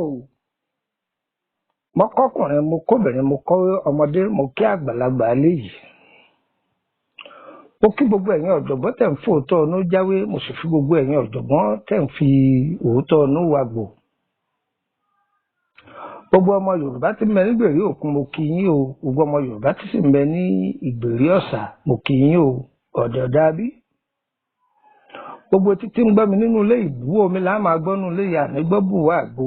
o mo kọ́kùnrin mo kóbìnrin mo kọ́ ọmọdé mo kí àgbàlagbà léyìí ó kí gbogbo ẹ̀yin ọ̀jọ̀gbọ́n tẹ̀ ń fòótọ́ ọ̀nù jáwé mo sì fi gbogbo ẹ̀yin ọ̀jọ̀gbọ́n tẹ̀ ń fi òótọ́ ọ̀nù wàgbò gbogbo ọmọ Yorùbá tí ń bẹ nígbèrè òkun mo kí yín o gbogbo ọmọ Yorùbá tí sì ń bẹ ní ìgbèrè ọ̀sà mo kí yín o ọ̀dọ̀ dábí gbogbo títí ń gbọ́ mi nínú ilé ìbú omi là máa gbọ́ nínú ilé ìyá nígbọ́ bùwá àgbo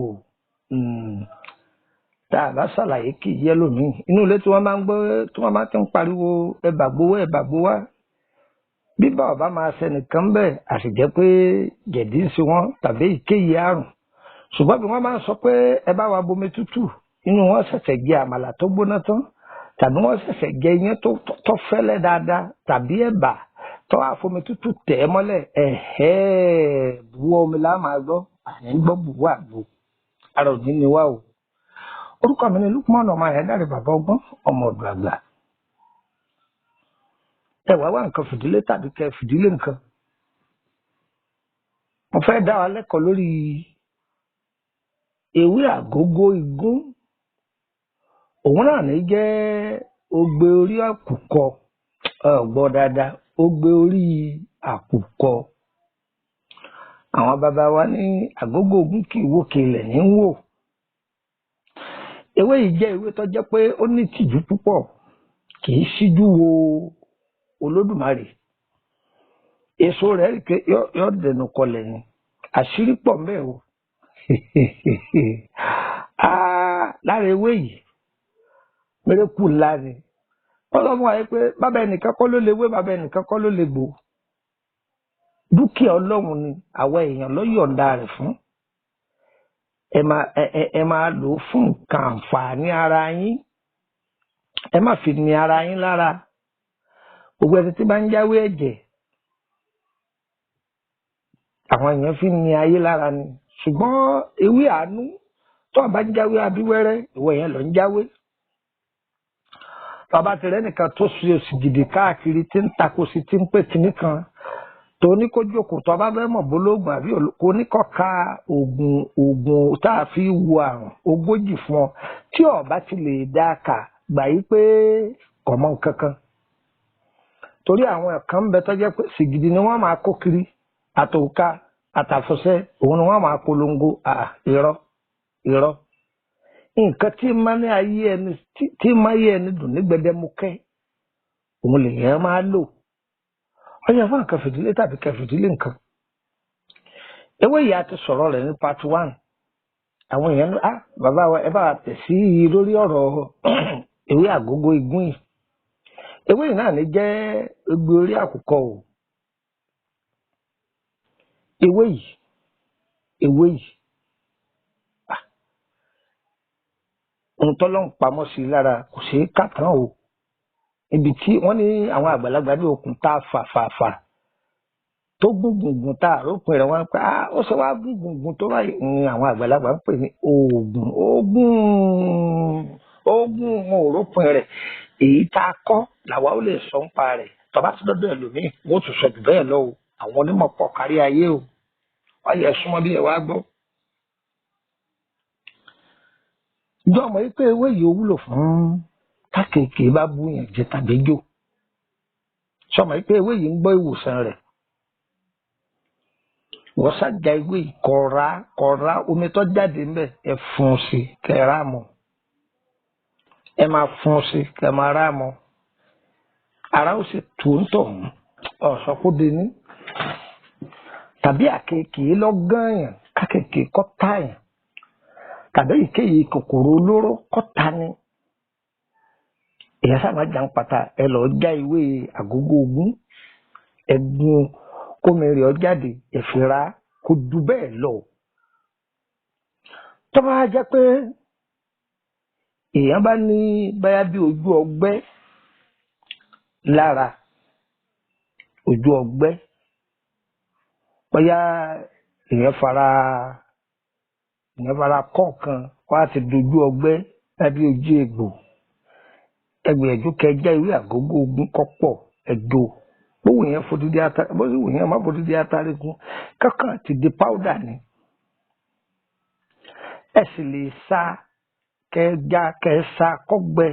tá a bá ṣàlàyé kì í yẹ lónìí inú ilé tí wọ́n máa ń gbọ́ tí wọ́n máa ti ń pariwo ẹ̀bà gbowó wá bí bá ọba máa ṣẹnìkan bẹ́ẹ̀ àṣìjẹ́ pé jẹ̀dí ń ṣe wọ́n tàbí ìkéyìí àrùn ṣùgbọ́n bí wọ́n máa ń sọ pé ẹ bá wa bomi tútù inú wọn ṣẹ̀ṣẹ̀ jẹ àmàlà tó gbóná tán tàbí wọ́n ṣẹ̀ṣẹ̀ jẹ iyán tó fẹ́lẹ́ dáadáa tàbí ẹ̀bà tó àfomi tútù tẹ̀ ẹ́ mọ́lẹ̀ buwọ́ omi là máa gbọ́ àní ń gbọ́ buwọ́ àgbo ara òní ni wá o orúkọ mi ni Lukman ọmọ Ayédáre bàbá ọgbọ́n ọmọ ọ̀dọ̀ àgbà ẹ wá nǹkan fìdílé tàbí kẹ fìdílé nǹkan mo fẹ́ dá wa lẹ́kọ̀ọ́ lórí ewé àgógó igún òun náà ní jẹ́ ogbe orí àkùkọ ọ̀gbọ́ dáadáa ogbe orí àkùkọ àwọn bàbá wa ní àgógó ogún kì í wò kilẹ̀ ní wò ewé yìí jẹ́ ewé tó jẹ́ pé ó ní tìjú púpọ̀ kì í síjú wo Olódùmarè èso rẹ̀ rí pé yọ dẹnu kọlẹ̀ ni àṣírí pọ̀ mbẹ́ o lára ewé yìí mérekù ńlá ni ọlọ́run wáyé pé bàbá ẹnìkan kọ́ ló lè wé bàbá ẹnìkan kọ́ ló lè gbò dúkìá ọlọ́run ni àwa èèyàn ló yọ̀ǹda rẹ̀ fún ẹ máa lò ó fún nǹkan àǹfààní ara yín ẹ má fi ní ara yín lára gbogbo ẹni tí bá ń jáwé ẹ̀jẹ̀ àwọn èèyàn fi ní ayé lára ni ṣùgbọ́n ewé àánú tó bá ń jáwé abíwẹ́rẹ́ ìwọ yẹn lọ ń jáwé bàbá tẹ̀lé nìkan tó ṣe òsì gidi káàkiri tí ń takò sí tí ń pè kíní kan tó ní kó jókòó tó bá fẹ́ mọ̀ bólógùn àbí kò ní kọ́ ka oògùn tá a fi wo àrùn 40 fún ọ tí ó bá ti lè dá kà gbà yí pé kò mọ̀ nǹkan kan torí àwọn kan ń bẹ tó jẹ́ pé sìgìdì ni wọ́n máa kó kiri àtòká àtàfọ̀ṣẹ́ òun ni wọ́n máa polongo irọ́ nǹkan tí máa ní ayé ẹni tí máa yé ẹni dùn ní gbẹdẹmukẹ́ òun lè yẹn máa lò ọyọ fún nǹkan fìdílé tàbí kẹfìdílé nǹkan ewé yìí a ti sọ̀rọ̀ rẹ̀ ní part 1 àwọn èèyàn ní bàbá wa ẹ bá tẹ̀ sí lórí ọ̀rọ̀ ewé àgógó igún yìí ewé yìí náà ní jẹ́ egbe orí àkùkọ o ewé yìí ohun tọ́lọ́ ń pamọ́ sí i lára kò ṣeé kà tán o ibi tí wọ́n ní àwọn àgbàlagbà ní okùn tá a fà tó gúngùngùn tá a rópin rẹ̀ wọ́n pé ó ṣe wá gúngùngùn tó báyìí ní àwọn àgbàlagbà ń pè ní oògùn wọn ò rópin rẹ̀ èyí tá a kọ́ làwa ó lè sọ ń pa rẹ̀ tọ́ba tí lọ́dọ̀ ẹlòmíì wọ́n tún sọ jù bẹ́ẹ̀ lọ o àwọn onímọ̀ pọ̀ kárí ayé o wọ́n yẹ súnmọ́ bí ẹ wá gbọ́. ìjọ ọmọ yìí pé ewé yìí ó wúlò fún kákèké bá búyàn jẹ tàbí jò sọmọ yìí pé ewé yìí ń gbọ́ ìwòsàn rẹ̀ wọ́n ṣàjà ewé yìí kọ̀ọ̀rá omi tó jáde ń bẹ̀ ẹ fún un sí kẹ́ẹ̀rá mọ́ ẹ máa fún un sí kẹ́ẹ̀ máa rá mọ́ ara ó sì tù ń tọ̀ ọ̀sọ́kúndé ní tàbí àkekèé lọ́gànyàn kákèké kọ́ táyàn tàbí ìkéyìí kòkòrò olóró kọ́ ta ni èyàn sábà jà ń pata ẹ lọ já ìwé àgógó ogún ẹgún kómìnrin ọjáde ẹfìrà kò dù bẹ́ẹ̀ lọ tó bá jẹ́ pé èèyàn bá ní báyà bí ojú ọgbẹ́ lára ojú ọgbẹ́ bóyá èèyàn fara kọ̀ọ̀kan wá ti dojú ọgbẹ́ lábí ojú egbò ẹgbẹ̀ẹ́jú kẹjá ìwé àgógó ogún kọ́pọ̀ ẹ̀jọ̀ bówó yẹn fòdìdí atari bówó yẹn má fòdìdí atari kún kankan ti di powder ni ẹ sì lè sa kẹja kẹsa kọgbẹ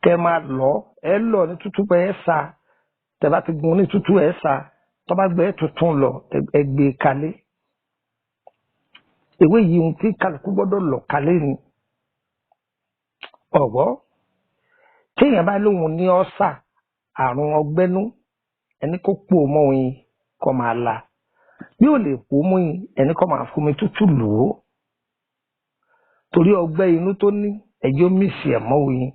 kẹ máa lọ ẹ lọ ní tútù pé ẹ sa tẹ bá ti gun ní tútù ẹ sa tó bá gbẹ tuntun lọ ẹ gbé kalẹ̀ ewé yìí ohun tí kálukú gbọ́dọ̀ lọ kalẹ̀ ni ọgbọ téèyàn bá lóun ní ọsà àrùn ọgbẹ́nú ẹni kó pò mọ́ oyin kó máa la bí ò lè pò mọ́ oyin ẹni kó máa fomi tútù lò ó torí ọgbẹ́ inú tó ní ẹjọ́ mísì ẹ̀ mọ́ oyin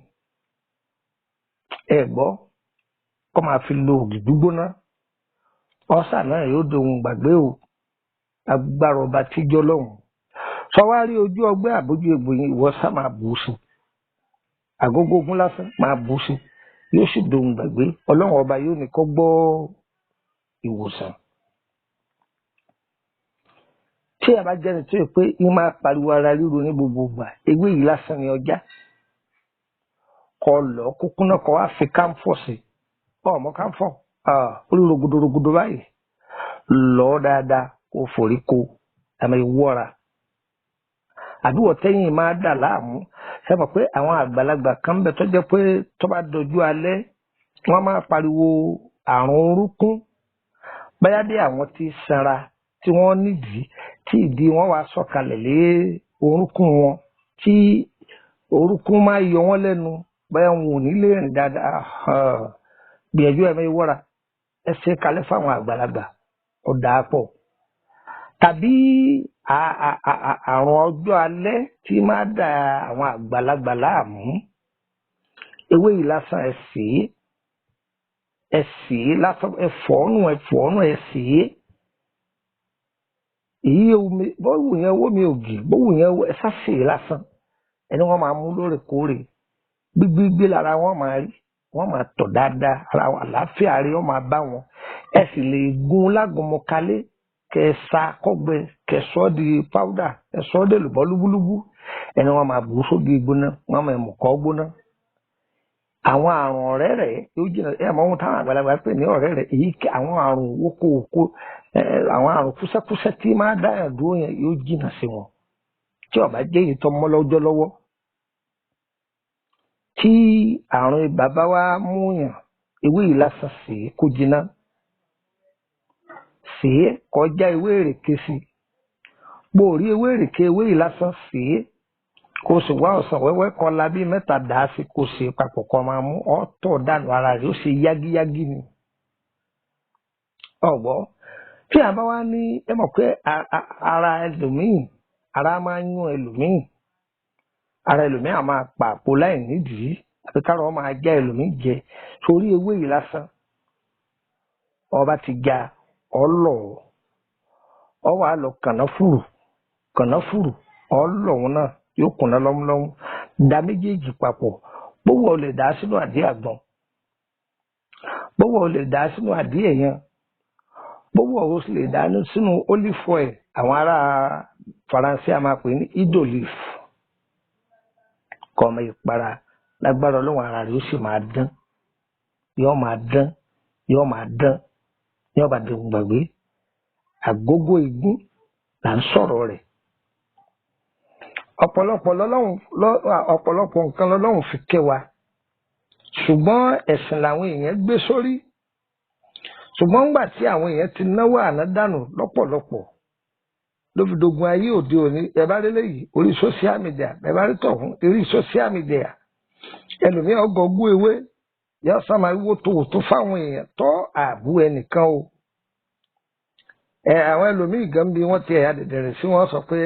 ẹ gbọ́ kó máa fi lo ògì gbígbóná ọ̀sà náà yóò dohun gbàgbé o agbára ọba tíjọ́ lọ́hùn sọwárí ojú ọgbẹ́ àbójú egbò yín ìwọ sá máa bù ú sí àgógó ogun lásán máa bù ú sí yóò sì dohun gbàgbé ọlọ́run ọba yóò ní kó gbọ́ ìwòsàn. tí a bá jẹ́ni tó yẹ pé yín máa pariwo ara ríro ní gbogbo ìgbà ewé yìí lásán ni ọjà kọ lọ kúkú náà kọ wá fi káńfọ̀ sí ọmọ káńfọ̀ orí rogodo báyìí lọ dáadáa kó forí ko àmì ìwọ́ra àbí wọ́tẹ́yìn máa dà láàmú ṣe mọ̀ pé àwọn àgbàlagbà kan bẹ tó jẹ́ pé tó bá dojú alẹ́ wọ́n máa pariwo àrùn orúnkún báyá dé àwọn tí sanra tí wọ́n nídìí tí ìdí wọn wá sọ̀kalẹ̀ lé orúnkún wọn tí orúnkún máa yọ wọ́n lẹ́nu báyà wọn ò ní lè rìn dáadáa gbìyànjú ẹ̀mí ìwọ́ra ẹ ṣe kalẹ̀ fáwọn àgbàlagbà ọ̀dà pọ̀ tàbí àrùn ọjọ́ alẹ́ tí máa da àwọn àgbàlagbà láàmú ewé yìí lásán ẹ sè é lásán ẹ fọ́ọ̀nù ẹ sè é èyí omi bówù yẹn wó mi ògì bówù yẹn ẹ sá sè é lásán ẹni wọ́n máa mú lóòrèkóòrè gbígbígbé lára wọn máa rí wọn máa tọ̀ dáadáa ara wọn àlàáfíà rí wọn máa bá wọn ẹ sì lè gun lágùnmu kalẹ̀ kẹsà kọgbẹ kẹsọ di powder ẹsọ dé lùbọ lúbúlúbú ẹni wọn máa bù ú sógi gbóná wọn máa mú kọ gbóná àwọn àrùn ọ̀rẹ́ rẹ̀ yóò jìnnà ẹ mọ ohun táwọn àgbàlagbà pè ní ọ̀rẹ́ rẹ̀ èyí àwọn àrùn wókòwòkò àwọn àrùn kúsẹkúsẹ tí máa dáyà dúró yẹn yóò jìnnà sí wọn tí ó bá jẹ́ èyí tó mọ́ lọ́jọ́ lọ́wọ́ tí àrùn ibà bá wá múyàn ewé yìí lásán sí kó jiná sí kọjá ewé ìrèké sí gbòòrí ewé ìrèké ewé yìí lásán sí kó sì wá ọsàn wẹ́wẹ́ kan la bí mẹ́ta dà á sí kó sì papọ̀ kan máa mú ọ̀tọ̀ dànù ara rẹ̀ ó sì yágíyágí ni ọ̀gbọ́ tí a bá wá ní ẹ mọ̀ pé ara ẹlòmíì ara máa ń yún ẹlòmíì ara ẹlòmíì á máa pàpò láì nídìí àbí káàrọ̀ máa já ẹlòmíì jẹ torí ewé yìí lásán ọba ti já ọlọ ọwọ àlọ kànáfùrù ọlọ́run náà yóò kùnà lọ́múlọ́mú da méjèèjì papọ̀ gbówó lè dá sínú àdí àgbọn gbówó lè dá sínú àdí ẹ̀yàn gbówó lè dá sínú olive oil àwọn ará Faransé a máa pè ní idolif kọmọ ìpara lágbára ọlọ́run ara rẹ̀ ó sì máa dán yóò máa dán ní ọba dẹ̀hùn gbàgbé àgógó igun là ń sọ̀rọ̀ rẹ̀ ọ̀pọ̀lọpọ̀ nǹkan lọ́lọ́run fi kẹ́ wa ṣùgbọ́n ẹ̀sìn làwọn èèyàn gbé sórí ṣùgbọ́n ńgbà tí àwọn èèyàn ti náwó ànádànù lọ́pọ̀lọpọ̀ ló fi dogun ayé òde òní ẹ bá rí léyìí orí social media ẹ bá rí tọ̀hún orí social media ẹlòmíràn ọgọgú ewé yóò sàmà wíwó tòótọ́ fáwọn èèyàn tọ́ àbú ẹnìkan o àwọn ẹlòmíì gan bí wọ́n ti ẹ̀yà dẹ̀dẹ̀rẹ̀ sí wọ́n sọ pé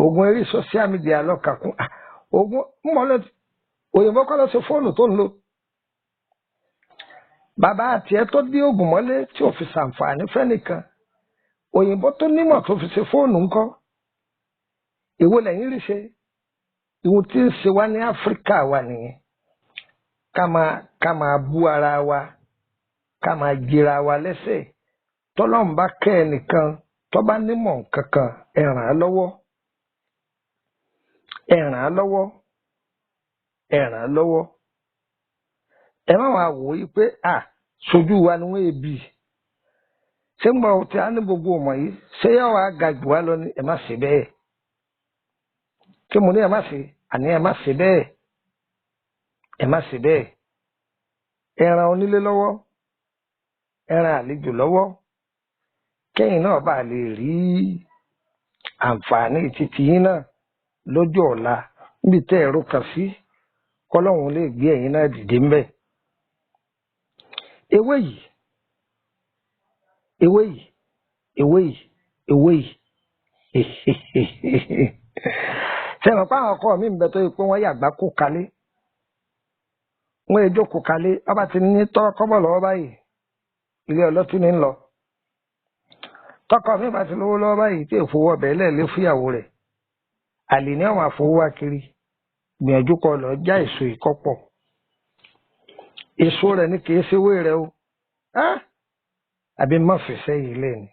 oògùn eré social media lọ́kàkún oògùn mọ́lẹ̀ òyìnbó kọ́ lọ sí fóònù tó ń lò bàbá àti ẹ tó dé oògùn mọ́lé tí ò fi ṣàǹfààní fẹ́nìkan òyìnbó tó nímọ̀ tó fi ṣe fóònù ńkọ́ èwo lẹ́yìn rí ṣe ìwọ̀n tí ń ṣe wá ní Áfíríkà wà nìyẹn ká máa bú ara wa ká máa jìra wa lẹ́sẹ̀ tọ́lọ́run bá kẹ́ ẹnìkan tó bá nímọ̀ kankan ẹ ràn án lọ́wọ́ ẹ má wàá wò ó pé sojú wa ni wọ́n èbì ṣé ń gbọ́ tí a ní gbogbo ọmọ yìí ṣé yóò wá ga jù wá lọ ní ẹ má ṣe bẹ́ẹ̀ kí mo ní ẹ má ṣe àní ẹ má ṣe bẹ́ẹ̀ ẹ má ṣe bẹ́ẹ̀ ẹ ran onílé lọ́wọ́ ẹ ran àlejò lọ́wọ́ kẹ́yìn náà bá lè rí àǹfààní títí yín náà lọ́jọ́ ọ̀la níbi tẹ́ ẹ̀rọ kan sí kọ́lọ́hún lè gbé ẹ̀yin náà dìde ńbẹ̀. ewé yìí ewé yìí ewé yìí ewé yìí sẹ́wọ̀n pa àwọn ọkọ mi ń bẹ tó yẹ pé wọ́n yàgbá kó kalẹ̀ wọ́n èjò kó kalẹ̀ ọba ti ní tọ́ kọ́bọ̀ lọ́wọ́ báyìí ilé ọlọ́tí ní ń lọ tọkọ mi bá ti lówó lọ́wọ́ báyìí tí èfowó ọbẹ̀ lẹ́ẹ̀lé fúyàwó rẹ̀ àlè ní àwọn àfowówá kiri gbìyànjú kọ lọ já èso ìkọ́pọ̀ èso rẹ̀ ní kìí ṣe ewé rẹ̀ o àbí má fi sẹ́yìn lẹ́nu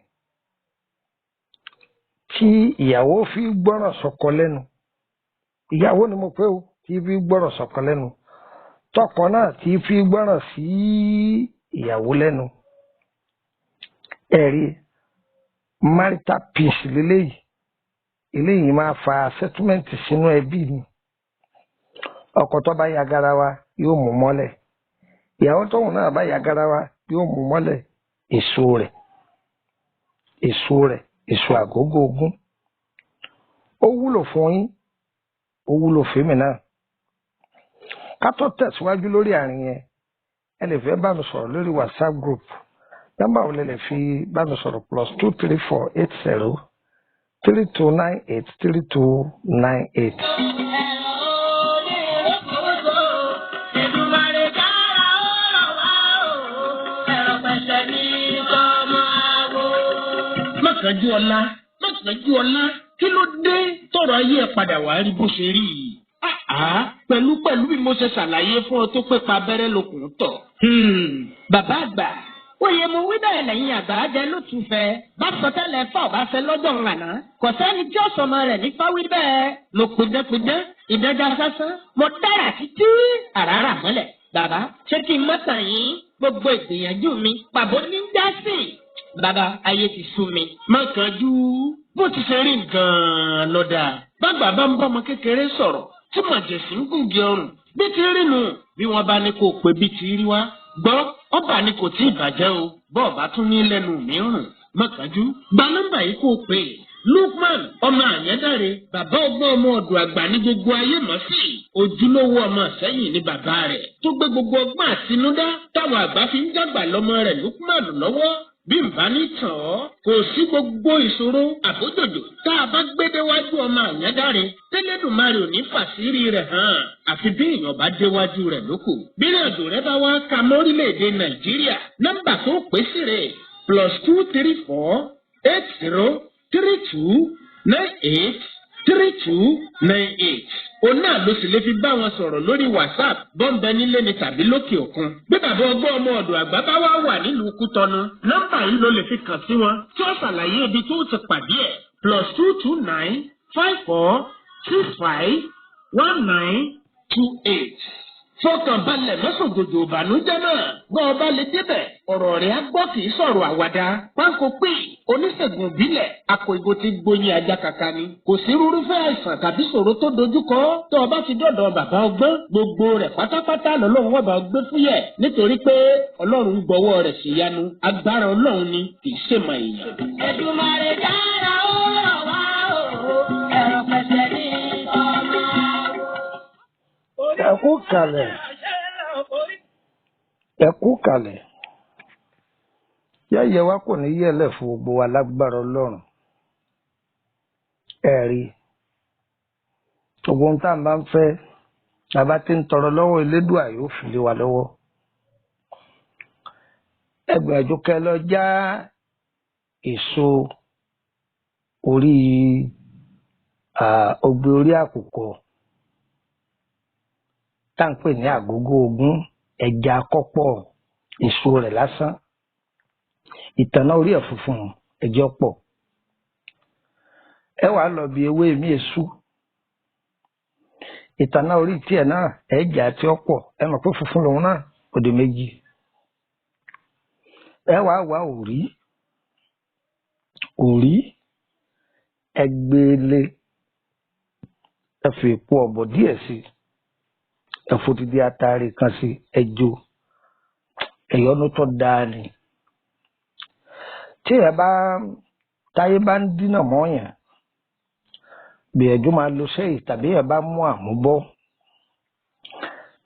tí ìyàwó fi gbọ́ràn sọ́kọ lẹ́nu ìyàwó ni mo pé o tí fi gbọ́ràn sọ́kọ lẹ́nu tọkọ náà tí fi gbọ́ràn sí ìyàwó lẹ́nu ẹ̀rí marital peace lélẹ́yìí eléyìí máa fa settlement sínú ẹbí mi ọkọ tó bá ya garawa yóò mú mọ́lẹ̀ ìyàwó tóun náà bá ya garawa yóò mú mọ́lẹ̀ èso àgógó ogún ó wúlò fún yín ó wúlò fèmí náà ká tó tẹ̀síwájú lórí àárín yẹn ẹ lè fẹ́ bá mi sọ̀rọ̀ lórí WhatsApp group nọ́mbà wo lẹ lè fi bá mi sọ̀rọ̀ +2348032983298. mọ̀kànjú ọlá kí ló dé tọ̀rọ̀ ayé ẹ̀ padà wá rí bó ṣe rí yìí. pẹ̀lú bí mo ṣe ṣàlàyé fún ọ tó pé pa abẹ́rẹ́ lókun tọ̀. bàbá àgbà òye mo wí bẹ́ẹ̀ lẹ́yìn àgbà jẹ ló tún fẹ́ bá sọ tẹ́lẹ̀ fọ́ ọ̀bá fẹ́ lọ́jọ́ ńlànà kò sẹ́ni tí ó sọmọ rẹ̀ ní fáwí bẹ́ẹ̀ ló pidẹ́pidẹ́ ìdẹ́jà sásán mo dára títí àràrà mọ́lẹ̀. bàbá ṣé kí n mọ́tàn yín gbogbo ìgbìyànjú mi pàbó ní dásì. bàbá ayé ti sú mi. má kánjú bó ti ṣe rí nǹkan lọ́dà. bàbá bá ń bọ́ ọmọ kékeré sọ̀rọ̀ tí màjèsí ń gùnjẹ ọrùn bí ti rí nu bí wọ́n bá ní kó pé bí ti rí wá gbọ́ ọba ni kò tí ì bàjẹ́ o bọ́ọ̀ bá tún ní lẹ́nu mìíràn má kánjú gba nọ́mbà yìí kó pè é. Lukman ọmọ àyẹ́dàre bàbá ọgbọ́n ọmọ ọ̀dọ̀ àgbà ní gbogbo ayé mọ̀ sí ojúlówó ọmọ sẹ́yìn ní bàbá rẹ̀ tó gbé gbogbo ọgbọ́n àtinúdá táwọn àgbà fi ń dàgbà lọ́mọ rẹ̀ Lukman lọ́wọ́ bí n bá ní tàn ọ́ kò sí gbogbo ìṣòro àbójòjò tá a bá gbé déwájú ọmọ àyẹ́dàre tẹ́lẹ̀dùmarè ò ní fàṣírí rẹ̀ hàn àfi bí èèyàn bá déwájú rẹ̀ lóko. bí ìrìnàjò rẹ bá wá ka mórílẹ̀-èdè Nàìjíríà nọ́mbà tó pè sí rẹ̀ +2348032983298. òun náà ló sì lè fi bá wọn sọ̀rọ̀ lórí WhatsApp bọ́ǹbẹ nílé ni tàbí lókè òkun. bí bàbá ọgbọ́n ọmọ ọ̀dọ̀ àgbà bá wá wà nílùú Kútọ́nù nọ́mbà yìí ló lè fi kàn sí wọn tí ó ṣàlàyé ibi tó ti pàdé ẹ̀ +22954651928. fọkàn balẹ̀ mọ́sọ̀gbòjò ìbànújẹ́ náà gbọ́ ọba lè débẹ̀ ọ̀rọ̀ rẹ̀ á gbọ́ kì í sọ̀rọ̀ àwàdà. pákó pé oníṣègùn ìbílẹ̀ akọ ìgò ti gbóyin ajá kàkà ni. kò sí rúrúfẹ́ àìsàn tàbí ṣòro tó dojúkọ tó ọba ti dọ̀dọ̀ bàbá ọgbọ́n gbogbo rẹ̀ pátápátá lọ́lọ́run wọ́n bá gbé fúyẹ̀ nítorí pé ọlọ́run gbọ́wọ́ rẹ̀ ṣèyanu agbára ọlọ́run ni kì í ṣèmọ̀ èèyàn. Èdùmàrè dára ó rọ̀ wá o ẹ̀rọ pẹ̀sẹ̀ ní ọmọ. ẹ kú kalẹ̀ yẹ́yẹ́ wa kò ní yẹ̀lẹ̀ fún gbogbo wa lágbára ọlọ́run ẹ̀rí gbogbo ohun tá à ń bá ń fẹ́ bàbá tí ń tọrọ lọ́wọ́ elédùà yóò fi lé wa lọ́wọ́. ẹgbẹ̀jú kẹ lọ já èso orí ògbé orí àkùkọ tá à ń pè ní àgógó ogún ẹja kọ́pọ̀ èso rẹ̀ lásán ìtànná orí ẹ̀ funfun ẹjọ́ pọ̀ ẹ wàá lọ bí ewé mi èṣù ìtànná orí tiẹ̀ náà ẹ̀jẹ̀ àti ọ̀pọ̀ ẹ mọ̀ pé funfun lòun náà òde méjì ẹ wàá wá òrí ẹgbẹ́lé ẹ fi epo ọ̀bọ̀ díẹ̀ sí, ẹ fòdìdí atare kan sí, ẹ jó, ẹ̀yọ́nú tó dáa ni. Tí ẹ bá táyé bá ń dínà mọ́yàn, gbìyànjú máa lo sẹ́yìn tàbí ẹ bá mú àmúbọ́,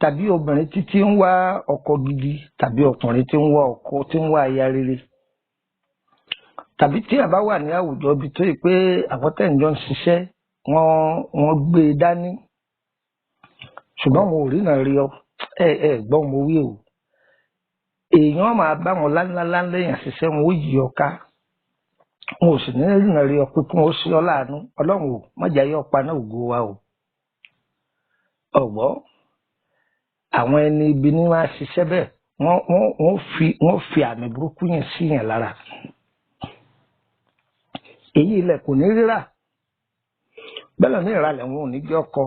tàbí obìnrin títí ń wá ọkọ gidi tàbí ọkùnrin tí ń wá ọkọ tí ń wá aya rere, tàbí tí ẹ bá wà ní àwùjọ ibi tó yẹ pé àwọn tẹ̀yìnjọ́ ń ṣiṣẹ́ wọ́n gbé e dání ṣùgbọ́n wọn ò rí náà rí ọ gbọ́n mo wí o, èèyàn máa bá wọn láńláńlá lẹ́yìn àṣìṣẹ́ wọn ó yí ọ ká, wọn ò sì ní rí náà rí ọ pé kí wọn ó ṣe ọ láàánú. Ọlọ́run ò mọ̀jà yọ pa náà ògo wa o. Ọ̀gbọ́ àwọn ẹni ibi ní wọ́n á ṣiṣẹ́ bẹ́ẹ̀ wọ́n fi àmì burúkú yẹn sí yẹn lára. Èyí ilẹ̀ kò ní rírà bẹ́ẹ̀ ní ìralẹ̀ wọn ò ní gbé ọkọ,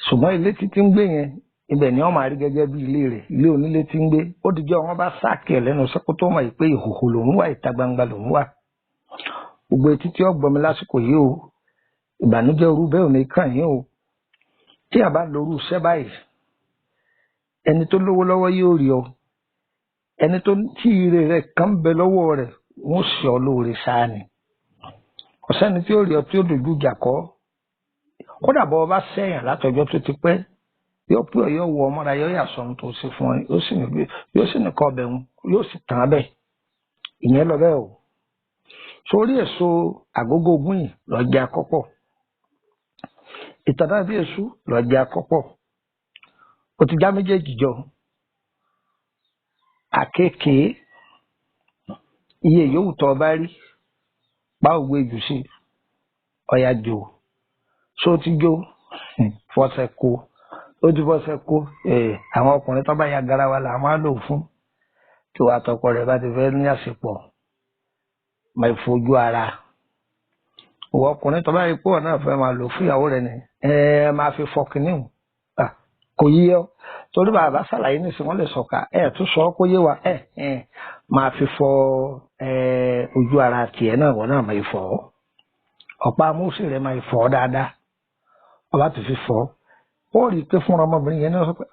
ṣùgbọ́n ilé títí ń gbé yẹn ibẹ̀ ni wọ́n máa rí gẹ́gẹ́ bí ilé rẹ̀, ilé onílé tí ń gbé. Ó dìjọ́ wọn bá sáàkì ẹ̀ lẹ́nu sẹ́kó tó mọ̀ pé ìhòhò lòún wà, ìta gbangba lòún wà. Gbogbo etí tí ó gbọmi lásìkò yìí o, ìbànújẹ́ orú bẹ́ẹ̀ ò ní kàn yín o. Tí a bá lorú iṣẹ́ báyìí, ẹni tó lówó lọ́wọ́ yóò rí ọ, ẹni tó tí ire rẹ̀ kàn ń bẹ lọ́wọ́ rẹ̀ wọ́n ṣe ọ lóore sáà ni. Ọ̀sẹ́ni tí ó rí ọ tí ó dojú ìjà kọ́, kódà bọ́ ọ bá sẹ́yìn látọjọ́ tó ti pẹ́, yóò pé ọyọ́ wọ ọmọra yóò yà sọ̀rọ̀ tó ṣe fún ọ, yóò sì nìkan ọbẹ̀ wọn yóò sì tàn án bẹ́ẹ̀. Ìyẹn lọ bẹ́ẹ̀ o. Sórí èso àgógó ogún yìí lọ́jà àkọ́pọ̀, ìtàdá bí èṣù lọ́jà àkọ́pọ̀, ó ti já méjèèjì jọ. Àkekè iye yòówù tó o bá rí pa ògbé jù sí ọ̀yà jò, ṣó ti jó fọṣẹ kó, ó ti fọṣẹ kó. Àwọn ọkùnrin tó bá ya garawa là máa lò fún tí wàá tọkọ rẹ̀ bá ti fẹ́ ní àsìpọ̀ máa fojú ara. Ìwọ ọkùnrin tó bá rí pọ̀ náà fẹ́ máa lò fún ìyàwó rẹ̀ ni máa fi fọ kìnnì hù, kò yí ọ torí bàbá ṣàlàyé nísìnyí wọ́n lè sọ̀ka tún sọ ọ́ kó yé wa máa fi fọ ojú ara tiẹ̀ náà wọ́n náà máa fọ ọ́, ọ̀pá amúsí rẹ̀ máa fọ ọ́ dáadáa, ọba tó fi fọ ó rí i pé fúnra ọmọbìnrin yẹn náà sọ pé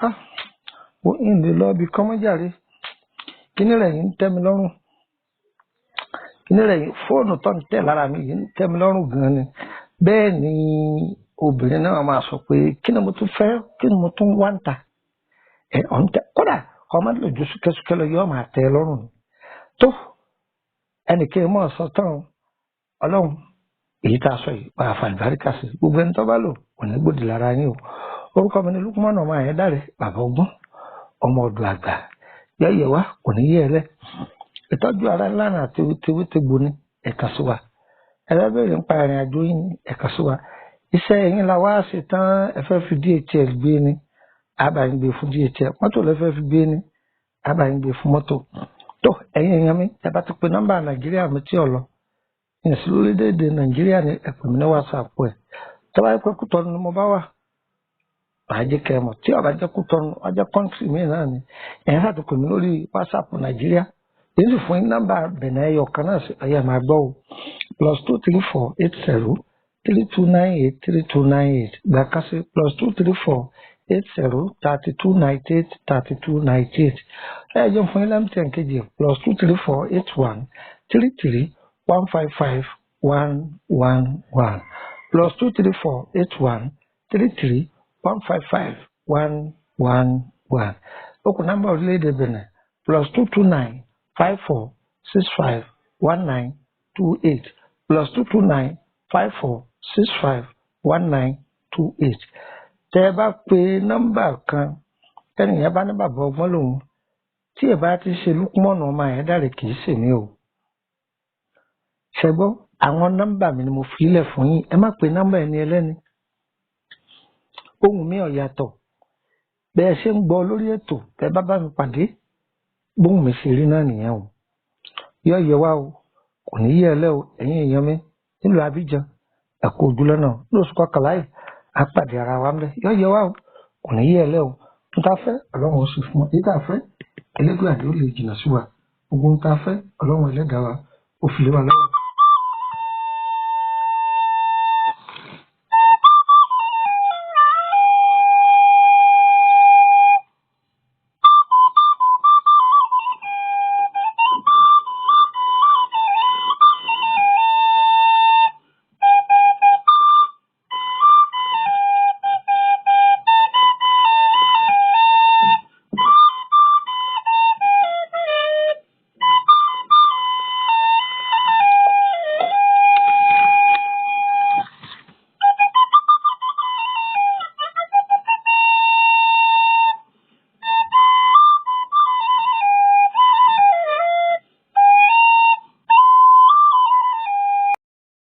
ó ń lè lọ bí kọ́mọ́jàre, kíní rẹ̀ yìí ń tẹ́ mi lọ́rùn, kíní rẹ̀ yìí fóònù tó ń tẹ̀ lára mi yìí ń tẹ́ mi lọ́rùn gan-an ni. Bẹ́ẹ̀ ni obìnrin náà máa sọ pé kí ni mo tún fẹ́, kí ni mo tún wá ń ta kódà ọmọ lójú súkẹ́súkẹ́ lọ yóò máa tẹ́ ẹ lọ́rùn ni. Tó ẹnìkan mọ̀ sọ tán Ọlọ́run èyí tá a sọ yìí wàá fàlùbáríkà sí gbogbo ẹni tó bá lò kò ní gbòdì lára yín o. Orúkọ mi ni Lukumanu ọmọ Ayédáre, bàbá ọgbọ́n, ọmọ ọdún àgbà, yẹ́yẹ́ wa kò ní yẹ́ ẹ lẹ́. Ìtọ́jú ara ńlànà àti tewétegbò ní ẹ̀ka sí wa, ẹlẹ́bẹ̀rẹ̀ ń pa ìrìn àjò yín ní ẹ̀ka sí wa. Iṣẹ́ ẹ̀yìn la wá ṣe tán ẹ̀fẹ́ fi DHL gbé ni àbáyín gbé fún DHL, mọ́tò lẹ́fẹ́ fi gbé ni àbáyín gbé fún mọ́tò. Tó ẹ̀yin èèyàn mi ẹ bá ti pe nọ́mbà Nàìjíríà mi tí ò lọ ìyẹn sí lórílẹ̀‐èdè Nàìjíríà ní ẹ pè mí ní WhatsApp ẹ̀ tó bá yẹ pé Kútọ́nù ni mo bá wà màá jẹ́ kẹ́ ẹ mọ̀, tí ó bá jẹ́ Kútọ́nù ọjọ́ kọ́ńtì mi náà ni ẹ̀yin láti pè mí lórí WhatsApp Nàìjíríà èyí sì fún yín nọ́mbà bẹ̀nẹ̀ ẹyọ kan náà sí ẹ̀yẹ máa gbọ́ o +23480 3298 3298 gbà kan sí +23480 3298 3298 ẹ̀yẹ fún yín lẹ́mtẹ̀ kejì +23481 33 155 111 +23481 33 155 111. Okùn nọ́mbà orílẹ̀-èdè Benin +229 54 65 1928 +229 54 65 1928. Tẹ́ ẹ bá pe nọ́mbà kan ẹnìyẹn bá ní bàbá ọgbọ́n lòun tí ẹ bá ti ṣe Lukumanu ọmọ Ayédáre kì í ṣèmí o. Ṣẹgbọ́n àwọn nọ́mbà mi ni mo fi ilẹ̀ fún yín, ẹ má pe nọ́mbà ẹni ẹlẹ́ni. Ohùn mi ò yàtọ̀ bẹ́ẹ̀ ṣe ń gbọ́ lórí ètò bẹ́ẹ̀ bá mi pàdé bóhùn mi ṣe rí náà nìyẹn o. Yóò yẹ wá o, kò ní yẹ ẹ lẹ́ o, ẹ̀yin èèyàn mi nílùú Abidjan ẹ̀kọ́ ojúlọ́nà lóṣù kọkànlá yìí á pàdé ara wa ńlẹ̀. Yóò yẹ wá o, kò ní yẹ ẹ lẹ́ o. N ta fẹ́ Ọlọ́run ó sì fún ọ, èyí tá a fẹ́ Ẹlẹ́dùà ó lè jìnnà sí wa, gbogbo n ta fẹ́ Ọlọ́run Ẹlẹ́dàá wa ó fi lé wa lọ́wọ́.